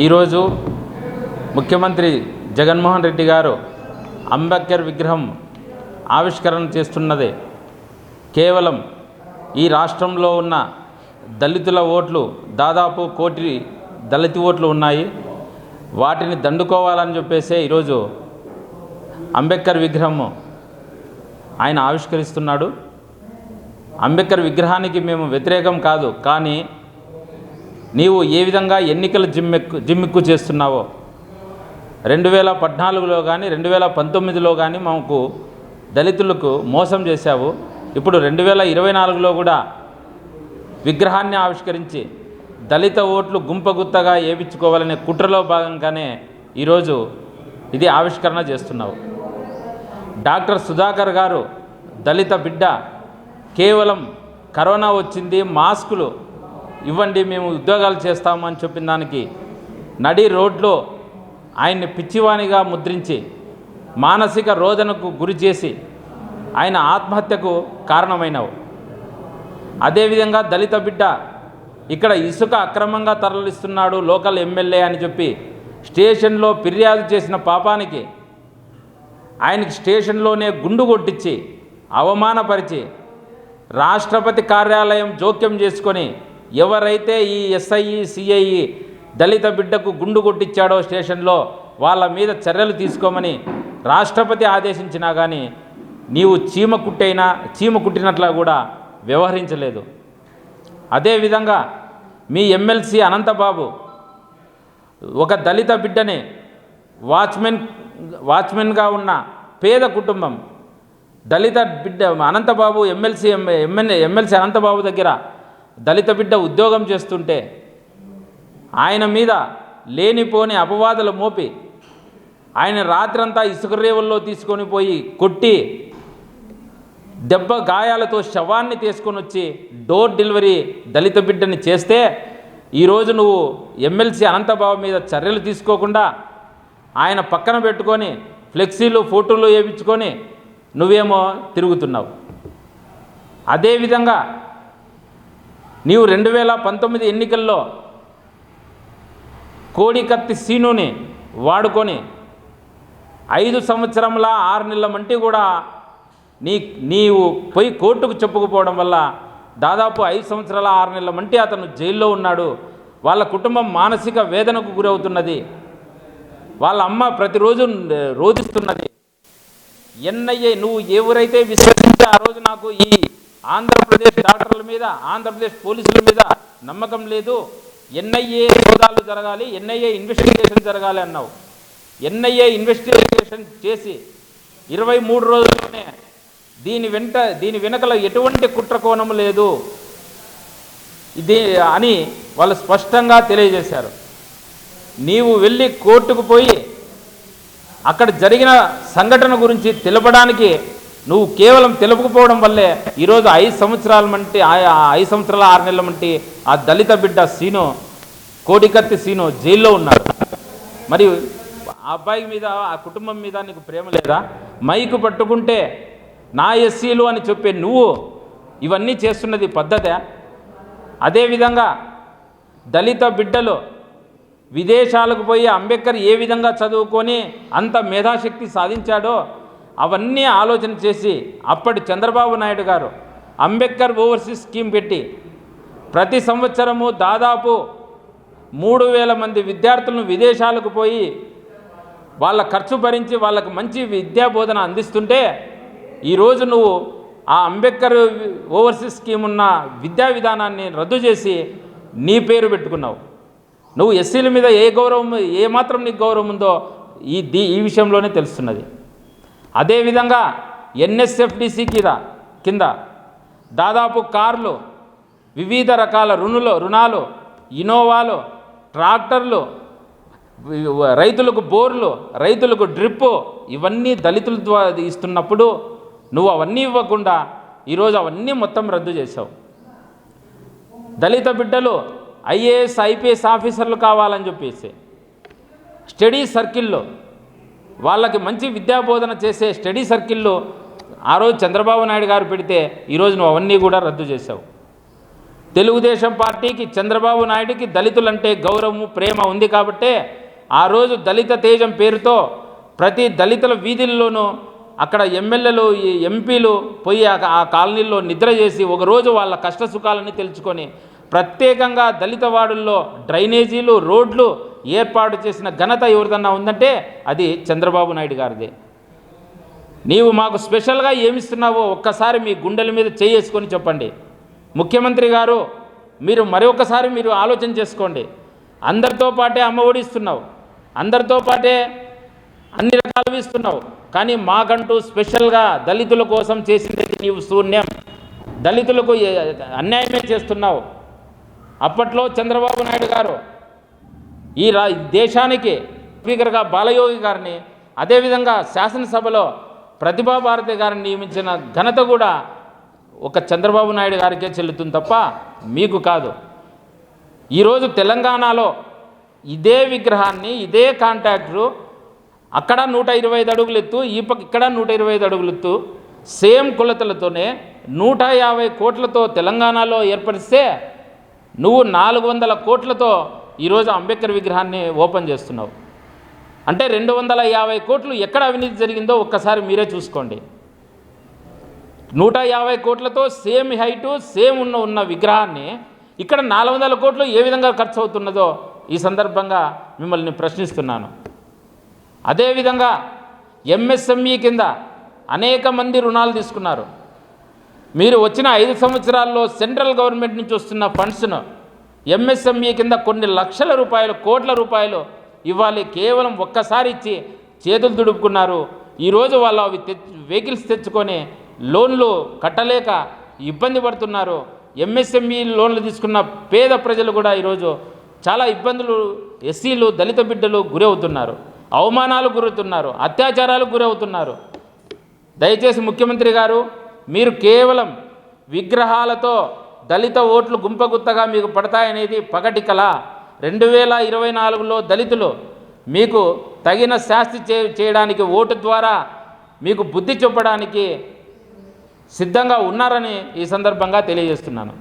ఈరోజు ముఖ్యమంత్రి జగన్మోహన్ రెడ్డి గారు అంబేద్కర్ విగ్రహం ఆవిష్కరణ చేస్తున్నదే కేవలం ఈ రాష్ట్రంలో ఉన్న దళితుల ఓట్లు దాదాపు 1 కోటి దళిత ఓట్లు ఉన్నాయి. వాటిని దండుకోవాలని చెప్పేసి ఈరోజు అంబేద్కర్ విగ్రహం ఆయన ఆవిష్కరిస్తున్నాడు. అంబేద్కర్ విగ్రహానికి మేము వ్యతిరేకం కాదు, కానీ నీవు ఏ విధంగా ఎన్నికల జిమ్మిక్కు చేస్తున్నావో 2014లో కానీ 2019లో కానీ మాకు దళితులకు మోసం చేశావు. ఇప్పుడు 2024లో కూడా విగ్రహాన్ని ఆవిష్కరించి దళిత ఓట్లు గుంపగుత్తగా ఏపించుకోవాలనే కుట్రలో భాగంగానే ఈరోజు ఇది ఆవిష్కరణ చేస్తున్నావు. డాక్టర్ సుధాకర్ గారు దళిత బిడ్డ కేవలం కరోనా వచ్చింది, మాస్కులు ఇవ్వండి మేము ఉద్యోగాలు చేస్తామని చెప్పిన దానికి నడి రోడ్లో ఆయన్ని పిచ్చివానిగా ముద్రించి మానసిక రోదనకు గురి చేసి ఆయన ఆత్మహత్యకు కారణమైనవు. అదేవిధంగా దళిత బిడ్డ ఇక్కడ ఇసుక అక్రమంగా తరలిస్తున్నాడు లోకల్ ఎమ్మెల్యే అని చెప్పి స్టేషన్లో ఫిర్యాదు చేసిన పాపానికి ఆయనకి స్టేషన్లోనే గుండు కొట్టించి అవమానపరిచి రాష్ట్రపతి కార్యాలయం జోక్యం చేసుకొని ఎవరైతే ఈ ఎస్ఐ సిఐ దళిత బిడ్డకు గుండు కొట్టించాడో స్టేషన్లో వాళ్ళ మీద చర్యలు తీసుకోమని రాష్ట్రపతి ఆదేశించినా కానీ నీవు చీమ కుట్టినట్లా కూడా వ్యవహరించలేదు. అదేవిధంగా మీ ఎమ్మెల్సీ అనంతబాబు ఒక దళిత బిడ్డని వాచ్మెన్గా ఉన్న పేద కుటుంబం దళిత బిడ్డ అనంతబాబు ఎమ్మెల్సీ అనంతబాబు దగ్గర దళిత బిడ్డ ఉద్యోగం చేస్తుంటే ఆయన మీద లేనిపోని అపవాదులు మోపి ఆయన రాత్రంతా ఇసుక రేవుల్లో తీసుకొని పోయి కొట్టి దెబ్బ గాయాలతో శవాన్ని తీసుకొని వచ్చి డోర్ డెలివరీ దళిత బిడ్డని చేస్తే ఈరోజు నువ్వు ఎమ్మెల్సీ అనంతబాబు మీద చర్యలు తీసుకోకుండా ఆయన పక్కన పెట్టుకొని ఫ్లెక్సీలు ఫోటోలు వేయించుకొని నువ్వేమో తిరుగుతున్నావు. అదేవిధంగా నీవు 2019 ఎన్నికల్లో కోడికత్తి సీనుని వాడుకొని 5 సంవత్సరంల 6 నెలల మంటి కూడా నీవు పోయి కోర్టుకు చెప్పుకుపోవడం వల్ల దాదాపు 5 సంవత్సరాల 6 నెలల మంటి అతను జైల్లో ఉన్నాడు. వాళ్ళ కుటుంబం మానసిక వేదనకు గురవుతున్నది. వాళ్ళ అమ్మ ప్రతిరోజు రోధిస్తున్నది. ఎన్ఐఏ నువ్వు ఎవరైతే విశ్వసించి ఆ రోజు నాకు ఈ ఆంధ్రప్రదేశ్ డాక్టర్ల మీద ఆంధ్రప్రదేశ్ పోలీసుల మీద నమ్మకం లేదు, ఎన్ఐఏ సోదాలు జరగాలి, ఎన్ఐఏ ఇన్వెస్టిగేషన్ జరగాలి అన్నావు. ఎన్ఐఏ ఇన్వెస్టిగేషన్ చేసి 23 రోజుల్లోనే దీని వెనకల ఎటువంటి కుట్రకోణం లేదు ఇది అని వాళ్ళు స్పష్టంగా తెలియజేశారు. నీవు వెళ్ళి కోర్టుకు పోయి అక్కడ జరిగిన సంఘటన గురించి తెలపడానికి నువ్వు కేవలం తెలుపుకుపోవడం వల్లే ఈరోజు 5 సంవత్సరాల మంటి 5 సంవత్సరాల 6 నెలల మంటి ఆ దళిత బిడ్డ సీను కోడికత్తి సీను జైల్లో ఉన్నాడు. మరి ఆ అబ్బాయి మీద ఆ కుటుంబం మీద నీకు ప్రేమ లేదా? మైకు పట్టుకుంటే నా ఎస్సీలు అని చెప్పే నువ్వు ఇవన్నీ చేస్తున్నది పద్ధతే? అదేవిధంగా దళిత బిడ్డలు విదేశాలకు పోయి అంబేద్కర్ ఏ విధంగా చదువుకొని అంత మేధాశక్తి సాధించాడో అవన్నీ ఆలోచన చేసి అప్పటి చంద్రబాబు నాయుడు గారు అంబేద్కర్ ఓవర్సీస్ స్కీమ్ పెట్టి ప్రతి సంవత్సరము దాదాపు 3000 మంది విద్యార్థులను విదేశాలకు పోయి వాళ్ళ ఖర్చు భరించి వాళ్ళకు మంచి విద్యాబోధన అందిస్తుంటే ఈరోజు నువ్వు ఆ అంబేద్కర్ ఓవర్సీస్ స్కీమ్ ఉన్న విద్యా విధానాన్ని రద్దు చేసి నీ పేరు పెట్టుకున్నావు. నువ్వు ఎస్సీల మీద ఏ మాత్రం నీకు గౌరవం ఉందో ఈ విషయంలోనే తెలుస్తున్నది. అదేవిధంగా ఎన్ఎస్ఎఫ్డిసి కింద దాదాపు కార్లు, వివిధ రకాల రుణాలు, ఇనోవాలు, ట్రాక్టర్లు, రైతులకు బోర్లు, రైతులకు డ్రిప్పు ఇవన్నీ దళితుల ద్వారా ఇస్తున్నప్పుడు నువ్వు అవన్నీ ఇవ్వకుండా ఈరోజు అవన్నీ మొత్తం రద్దు చేశావు. దళిత బిడ్డలు ఐఏఎస్ ఐపీఎస్ ఆఫీసర్లు కావాలని చెప్పేసి స్టడీ సర్కిల్లో వాళ్ళకి మంచి విద్యాబోధన చేసే స్టడీ సర్కిల్లో ఆ రోజు చంద్రబాబు నాయుడు గారు పెడితే ఈరోజు నువ్వు అవన్నీ కూడా రద్దు చేశావు. తెలుగుదేశం పార్టీకి, చంద్రబాబు నాయుడికి దళితులంటే గౌరవము, ప్రేమ ఉంది కాబట్టే ఆ రోజు దళిత తేజం పేరుతో ప్రతి దళితుల వీధుల్లోనూ అక్కడ ఎమ్మెల్యేలు, ఎంపీలు పోయి ఆ కాలనీల్లో నిద్ర చేసి ఒకరోజు వాళ్ళ కష్ట సుఖాలని తెలుసుకొని ప్రత్యేకంగా దళిత వార్డుల్లో డ్రైనేజీలు, రోడ్లు ఏర్పాటు చేసిన ఘనత ఎవరిదన్నా ఉందంటే అది చంద్రబాబు నాయుడు గారిదే. నీవు మాకు స్పెషల్గా ఏమిస్తున్నావో ఒక్కసారి మీ గుండెల మీద చేసుకొని చెప్పండి. ముఖ్యమంత్రి గారు, మీరు మరొకసారి మీరు ఆలోచన చేసుకోండి. అందరితో పాటే అమ్మఒడి ఇస్తున్నావు, అందరితో పాటే అన్ని రకాలు ఇస్తున్నావు, కానీ మాకంటూ స్పెషల్గా దళితుల కోసం చేసింది నీవు శూన్యం. దళితులకు అన్యాయమే చేస్తున్నావు. అప్పట్లో చంద్రబాబు నాయుడు గారు ఈ దేశానికి స్పీకర్గా బాలయోగి గారిని, అదేవిధంగా శాసనసభలో ప్రతిభా భారతి గారిని నియమించిన ఘనత కూడా ఒక చంద్రబాబు నాయుడు గారికే చెల్లుతుంది తప్ప మీకు కాదు. ఈరోజు తెలంగాణలో ఇదే విగ్రహాన్ని, ఇదే కాంట్రాక్టరు అక్కడ 125 అడుగులు ఎత్తు, ఇక్కడ 125 అడుగులు ఎత్తు, సేమ్ కొలతలతోనే 150 కోట్లతో తెలంగాణలో ఏర్పరిస్తే నువ్వు 400 కోట్లతో ఈరోజు అంబేద్కర్ విగ్రహాన్ని ఓపెన్ చేస్తున్నావు. అంటే 250 కోట్లు ఎక్కడ అవినీతి జరిగిందో ఒక్కసారి మీరే చూసుకోండి. 150 కోట్లతో సేమ్ హైటు, సేమ్ ఉన్న విగ్రహాన్ని ఇక్కడ 400 కోట్లు ఏ విధంగా ఖర్చు అవుతున్నదో ఈ సందర్భంగా మిమ్మల్ని ప్రశ్నిస్తున్నాను. అదేవిధంగా ఎంఎస్ఎంఈ కింద అనేక మంది రుణాలు తీసుకున్నారు. మీరు వచ్చిన 5 సంవత్సరాల్లో సెంట్రల్ గవర్నమెంట్ నుంచి వస్తున్న ఫండ్స్ను ఎంఎస్ఎంఈ కింద కొన్ని లక్షల రూపాయలు, కోట్ల రూపాయలు ఇవ్వాలి, కేవలం ఒక్కసారి ఇచ్చి చేతులు దుడుపుకున్నారు. ఈరోజు వాళ్ళు అవి వెహికల్స్ తెచ్చుకొని లోన్లు కట్టలేక ఇబ్బంది పడుతున్నారు. ఎంఎస్ఎంఈ లోన్లు తీసుకున్న పేద ప్రజలు కూడా ఈరోజు చాలా ఇబ్బందులు, ఎస్సీలు, దళిత బిడ్డలు గురవుతున్నారు, అవమానాలు గురవుతున్నారు, అత్యాచారాలకు గురవుతున్నారు. దయచేసి ముఖ్యమంత్రి గారు, మీరు కేవలం విగ్రహాలతో దళిత ఓట్లు గుంపగుత్తగా మీకు పడతాయనేది పగటి కల. 2024లో దళితులు మీకు తగిన శాస్తి చేయడానికి, ఓటు ద్వారా మీకు బుద్ధి చెప్పడానికి సిద్ధంగా ఉన్నారని ఈ సందర్భంగా తెలియజేస్తున్నాను.